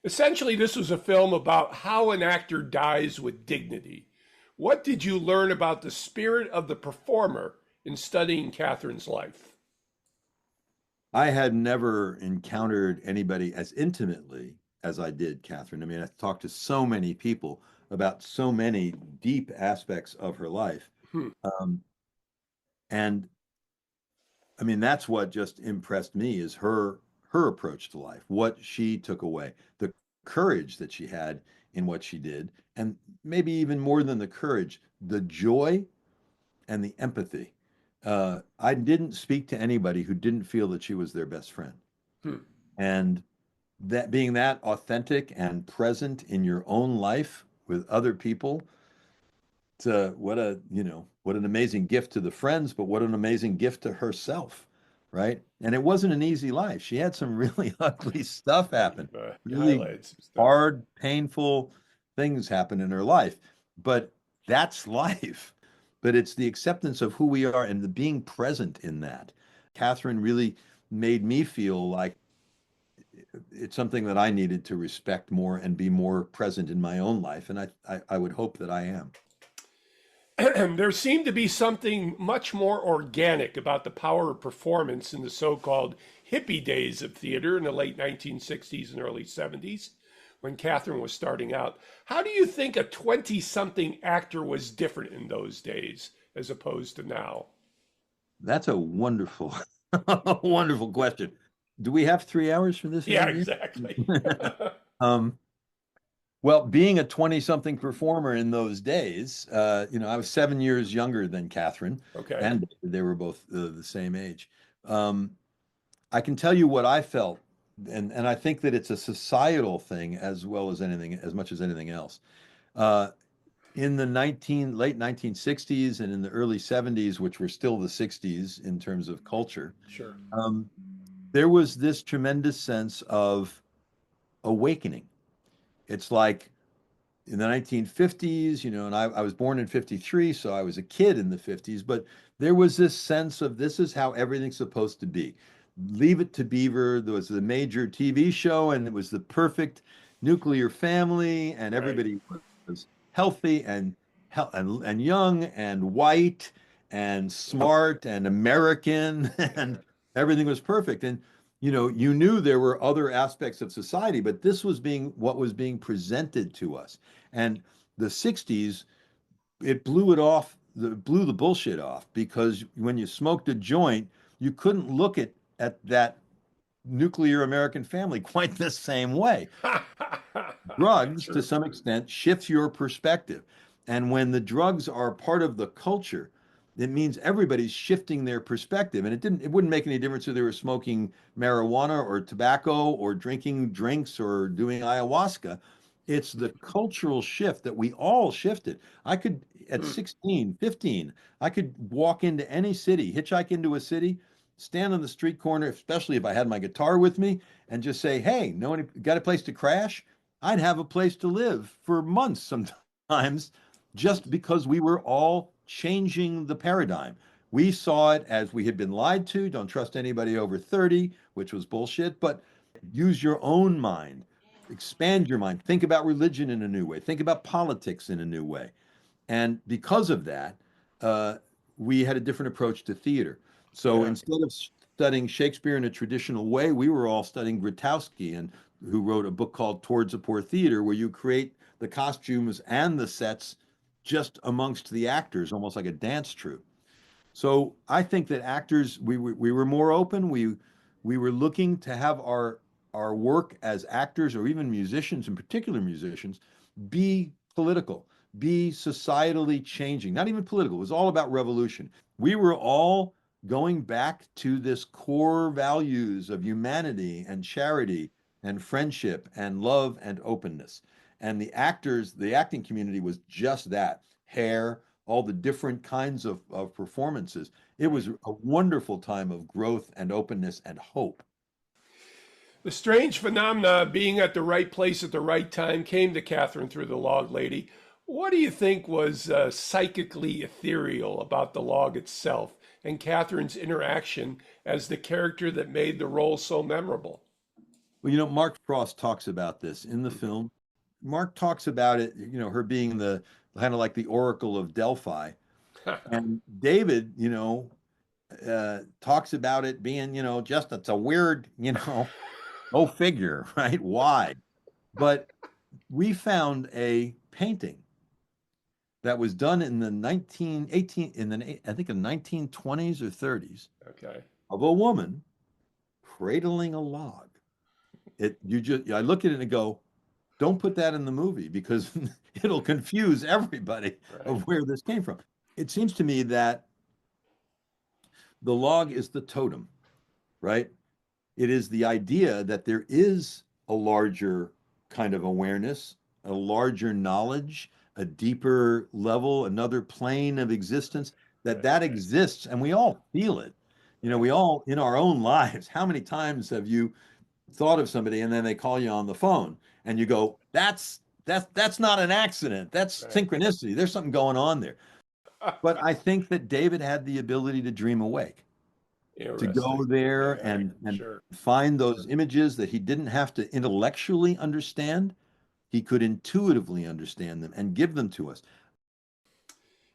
Essentially, this was a film about how an actor dies with dignity. What did you learn about the spirit of the performer in studying Catherine's life? I had never encountered anybody as intimately as I did Catherine. I mean, I talked to so many people about so many deep aspects of her life. Hmm. Um, and I mean, that's what just impressed me is her approach to life, what she took away, the courage that she had in what she did, and maybe even more than the courage, the joy and the empathy. I didn't speak to anybody who didn't feel that she was their best friend. Hmm. And that being that authentic and present in your own life with other people, to what a, what an amazing gift to the friends, but what an amazing gift to herself, right? And it wasn't an easy life. She had some really ugly stuff happen, You really highlighted some stuff. hard, painful things happen in her life. But that's life. But it's the acceptance of who we are and the being present in that. Catherine really made me feel like it's something that I needed to respect more and be more present in my own life. And I would hope that I am. There seemed to be something much more organic about the power of performance in the so-called hippie days of theater in the late 1960s and early 70s when Catherine was starting out. How do you think a 20-something actor was different in those days as opposed to now? That's a wonderful, wonderful question. Do we have 3 hours for this Yeah, interview? exactly. um, well, being a 20 something performer in those days, I was 7 years younger than Catherine, Okay. and they were both the same age. Um, I can tell you what I felt, and I think that it's a societal thing as well as anything, as much as anything else. Uh, in the late 1960s and in the early 70s, which were still the 60s in terms of culture, Sure. um, there was this tremendous sense of awakening. It's like in the 1950s, and I was born in 53, so I was a kid in the 50s, but there was this sense of this is how everything's supposed to be. Leave It to Beaver, there was the major TV show, and it was the perfect nuclear family, and Right. everybody was healthy and young and white and smart and American, and everything was perfect. And you knew there were other aspects of society, but this was being what was being presented to us. And the 60s, it blew the bullshit off because when you smoked a joint, you couldn't look at that nuclear American family quite the same way. Drugs, to True. some extent, shift your perspective. And when the drugs are part of the culture, it means everybody's shifting their perspective. And it wouldn't make any difference if they were smoking marijuana or tobacco or drinking drinks or doing ayahuasca. It's the cultural shift that we all shifted. I could, at Hmm. 16, 15, I could walk into any city, hitchhike into a city, stand on the street corner, especially if I had my guitar with me, and just say, "Hey, no one got a place to crash?" I'd have a place to live for months sometimes just because we were all changing the paradigm. We saw it as we had been lied to. Don't trust anybody over 30, which was bullshit, but use your own mind, expand your mind, think about religion in a new way, think about politics in a new way. And because of that, uh, we had a different approach to theater. So Yeah. instead of studying Shakespeare in a traditional way, we were all studying Grotowski, and who wrote a book called Towards a Poor Theater, where you create the costumes and the sets just amongst the actors, almost like a dance troupe. So I think that actors, we were more open. We were looking to have our work as actors or even musicians, in particular musicians, be political, be societally changing, not even political. It was all about revolution. We were all going back to this core values of humanity and charity and friendship and love and openness. And the acting community was just that hair, all the different kinds of performances. It Right. was a wonderful time of growth and openness and hope. The strange phenomena of being at the right place at the right time came to Catherine through the log lady. What do you think was psychically ethereal about the log itself and Catherine's interaction as the character that made the role so memorable? Well, Mark Frost talks about this in the film. Mark talks about it, her being the kind of like the Oracle of Delphi. And David, talks about it being, just it's a weird, go figure, right? Why? But we found a painting that was done in the 1918 in the I think in 1920s or 30s Okay. of a woman cradling a log. I look at it and go, don't put that in the movie because it'll confuse everybody Right. of where this came from. It seems to me that the log is the totem, right? It is the idea that there is a larger kind of awareness, a larger knowledge, a deeper level, another plane of existence, that Right. that exists and we all feel it. Right. We all in our own lives, how many times have you thought of somebody and then they call you on the phone and you go, that's not an accident. That's Right. synchronicity. There's something going on there. But I think that David had the ability to dream awake, to go Interesting. there Yeah. and Sure. find those images that he didn't have to intellectually understand. He could intuitively understand them and give them to us.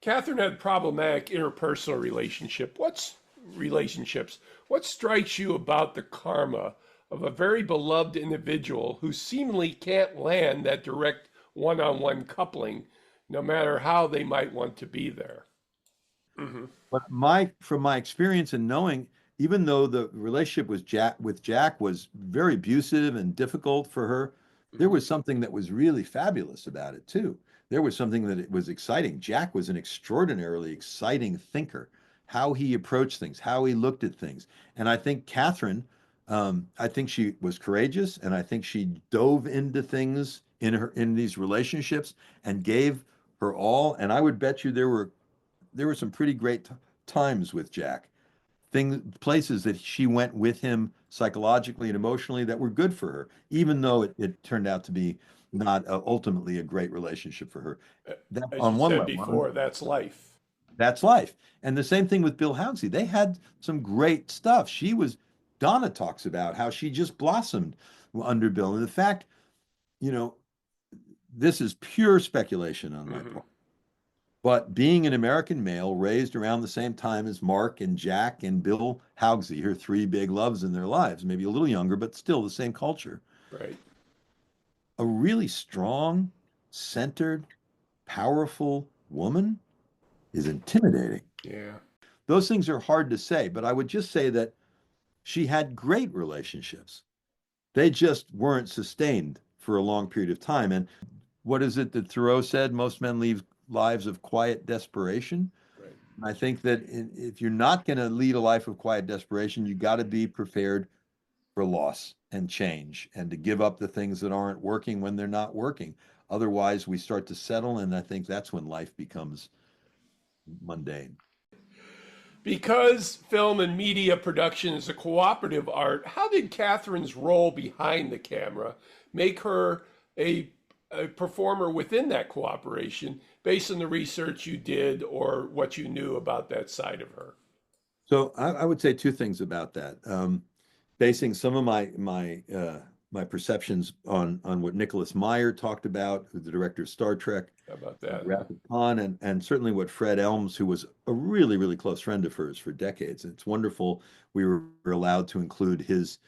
Catherine had problematic interpersonal relationships. What strikes you about the karma of a very beloved individual who seemingly can't land that direct one-on-one coupling, no matter how they might want to be there? Hmm. But from my experience and knowing, even though the relationship with Jack was very abusive and difficult for her, there Hmm. was something that was really fabulous about it too. There was something that it was exciting. Jack was an extraordinarily exciting thinker, how he approached things, how he looked at things. And I think Catherine, I think she was courageous, and I think she dove into things in these relationships and gave her all. And I would bet you there were some pretty great times with Jack. Places that she went with him psychologically and emotionally that were good for her, even though it turned out to be not ultimately a great relationship for her. That As you on one said level, before, that's life. that's life. And the same thing with Bill Hounsey. They had some great stuff. Donna talks about how she just blossomed under Bill. And the fact, you know, this is pure speculation on my Hmm. part. But being an American male raised around the same time as Mark and Jack and Bill Hougsey, her three big loves in their lives, maybe a little younger, but still the same culture, Right. a really strong, centered, powerful woman is intimidating. Yeah. Those things are hard to say, but I would just say that she had great relationships. They just weren't sustained for a long period of time. And what is it that Thoreau said? Most men lead lives of quiet desperation. Right. I think that if you're not going to lead a life of quiet desperation, you got to be prepared for loss and change and to give up the things that aren't working when they're not working. Otherwise, we start to settle, and I think that's when life becomes mundane. Because film and media production is a cooperative art, how did Catherine's role behind the camera make her a performer within that cooperation based on the research you did or what you knew about that side of her? So I would say two things about that. Basing some of my perceptions on what Nicholas Meyer talked about, who's the director of Star Trek, How about that? Wrath of Khan, and certainly what Fred Elms, who was a really, really close friend of hers for decades. It's wonderful we were allowed to include his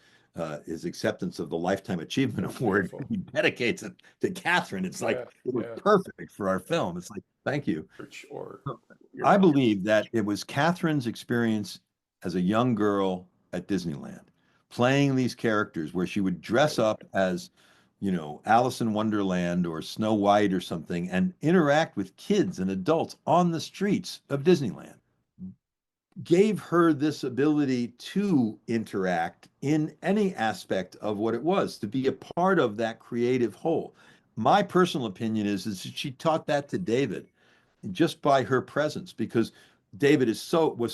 acceptance of the Lifetime Achievement Award. Beautiful. He dedicates it to Catherine. It's like Yeah, it was yeah. perfect for our film. It's like, thank you. Church or your I knowledge. believe that it was Catherine's experience as a young girl at Disneyland, playing these characters where she would dress Right. up as, Alice in Wonderland or Snow White or something and interact with kids and adults on the streets of Disneyland. Gave her this ability to interact in any aspect of what it was, to be a part of that creative whole. My personal opinion is that she taught that to David just by her presence because David was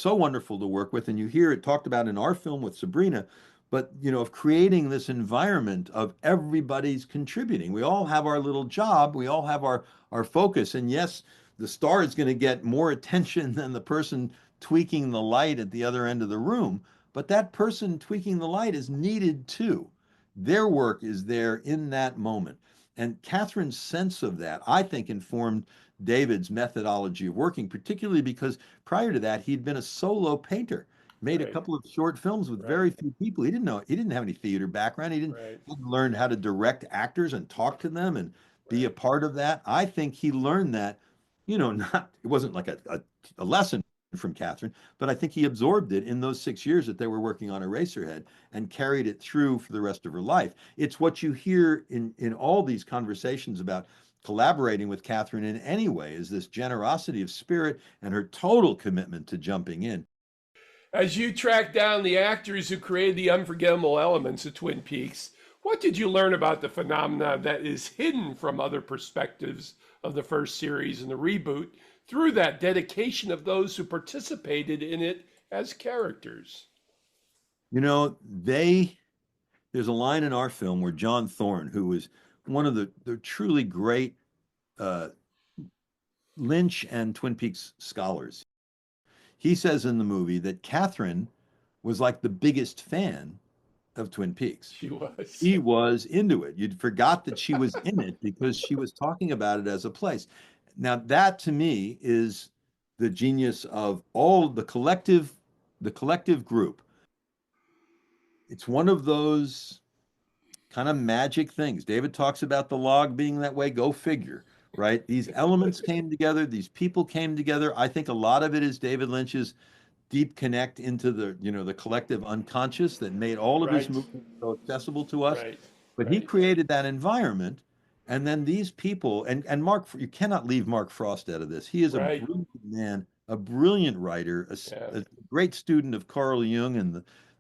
so wonderful to work with, and you hear it talked about in our film with Sabrina, but of creating this environment of everybody's contributing. We all have our little job, we all have our focus, and yes, the star is going to get more attention than the person tweaking the light at the other end of the room, but that person tweaking the light is needed too. Their work is there in that moment. And Catherine's sense of that, I think, informed David's methodology of working, particularly because prior to that, he'd been a solo painter, made a Right. couple of short films with Right. very few people. He didn't have any theater background. Right. Hadn't learned how to direct actors and talk to them and be a Right. part of that. I think he learned that, not, it wasn't like a lesson from Catherine, but I think he absorbed it in those 6 years that they were working on Eraserhead and carried it through for the rest of her life. It's what you hear in all these conversations about collaborating with Catherine in any way, is this generosity of spirit and her total commitment to jumping in. As you track down the actors who created the unforgettable elements of Twin Peaks, what did you learn about the phenomena that is hidden from other perspectives of the first series and the reboot through that dedication of those who participated in it as characters? You know, there's a line in our film where John Thorne, who was one of the truly great uh, Lynch and Twin Peaks scholars, he says in the movie that Catherine was like the biggest fan of Twin Peaks. She was. She was into it. You'd forgot that she was in it because she was talking about it as a place. Now, that to me is the genius of all the collective group. It's one of those kind of magic things. David talks about the log being that way. Go figure, right? These elements came together, these people came together. I think a lot of it is David Lynch's deep connect into the collective unconscious that made all of his Right. movements so accessible to us. Right. But he Right. created that environment, and then these people, and Mark, you cannot leave Mark Frost out of this. He is a Right. brilliant man, a brilliant writer, Yeah. a great student of Carl Jung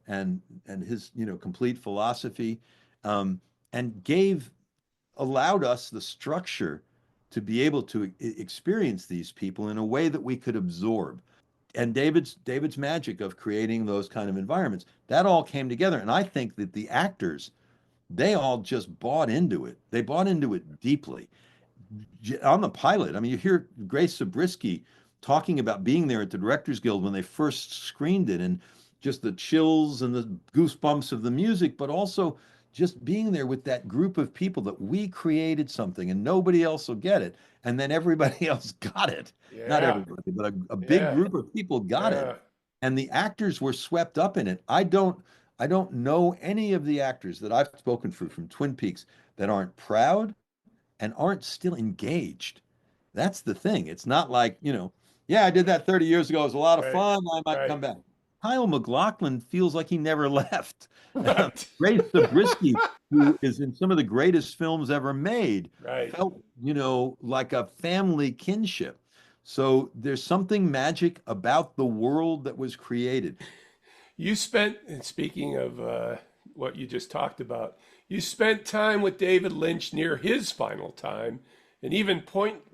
and his complete philosophy, um, and allowed us the structure to be able to experience these people in a way that we could absorb. And David's magic of creating those kind of environments, that all came together. And I think that the actors, they all just bought into it. They bought into it deeply. On the pilot, I mean, you hear Grace Zabriskie talking about being there at the Directors Guild when they first screened it, and just the chills and the goosebumps of the music, but also just being there with that group of people that we created something and nobody else will get it. And then everybody else got it. Not Yeah. everybody, but a big Yeah. group of people got it. Yeah. And the actors were swept up in it. I don't know any of the actors that I've spoken for from Twin Peaks that aren't proud and aren't still engaged. That's the thing. It's not like, yeah, I did that 30 years ago. It was a lot of Right. fun. I might Right. come back. Kyle MacLachlan feels like he never left. Right. Grace Zabriskie, who is in some of the greatest films ever made, Right. felt, like a family kinship. So there's something magic about the world that was created. You spent, and speaking of what you just talked about, you spent time with David Lynch near his final time, and even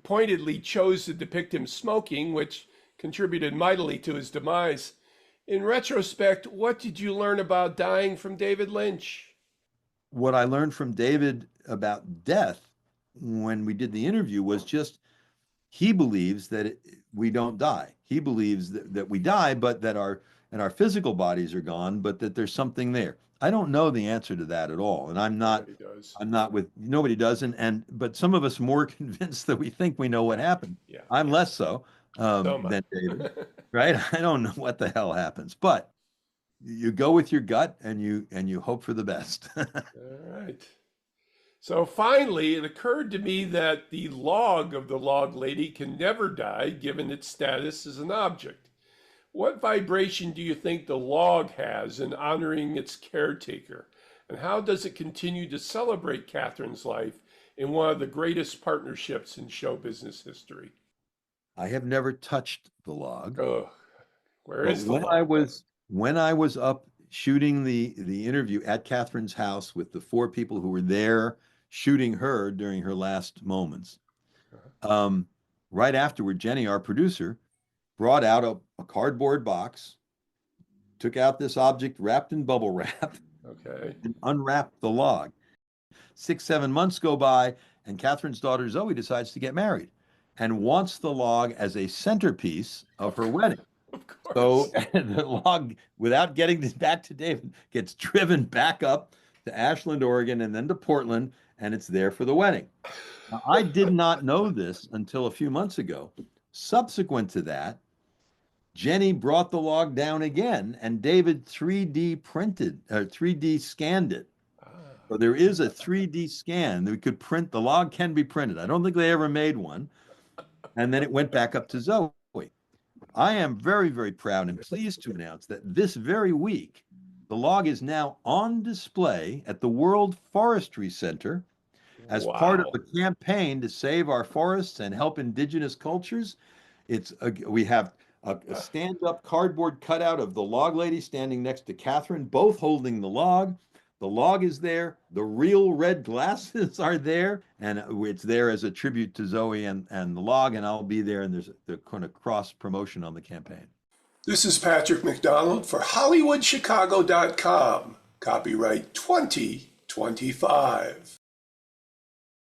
pointedly chose to depict him smoking, which contributed mightily to his demise. In retrospect, what did you learn about dying from David Lynch? What I learned from David about death when we did the interview was just he believes that we don't die. He believes that we die, but that our physical bodies are gone, but that there's something there. I don't know the answer to that at all, and I'm not. Nobody does. I'm not with nobody does, but some of us more convinced that we think we know what Yeah. happened. Yeah. I'm less so So am than I. David, right? I don't know what the hell happens, but you go with your gut and you hope for the best. All right. So finally, it occurred to me that the log of the log lady can never die given its status as an object. What vibration do you think the log has in honoring its caretaker? And how does it continue to celebrate Catherine's life in one of the greatest partnerships in show business history? I have never touched the log, Oh, where but is the log? when I was up shooting the interview at Catherine's house with the four people who were there shooting her during her last moments, um, right afterward, Jenny, our producer, brought out a cardboard box, took out this object wrapped in bubble wrap, Okay. and unwrapped the log. 6, 7 months go by, and Catherine's daughter Zoe decides to get married and wants the log as a centerpiece of Of her course. wedding. Of So course. the log, without getting this back to David, gets driven back up to Ashland, Oregon, and then to Portland, and it's there for the wedding. Now, I did not know this until a few months ago. Subsequent to that, Jenny brought the log down again, and David 3D scanned it. So there is a 3D scan that we could print. The log can be printed. I don't think they ever made one. And then it went back up to Zoe. I am very, very proud and pleased to announce that this very week, the log is now on display at the World Forestry Center as part of a campaign to save our forests and help indigenous cultures. We have a stand-up cardboard cutout of the log lady standing next to Catherine, both holding the log. The log is there. The real red glasses are there, and it's there as a tribute to Zoe and the log, and I'll be there, and there's the kind of cross promotion on the campaign. This is Patrick McDonald for HollywoodChicago.com. Copyright 2025.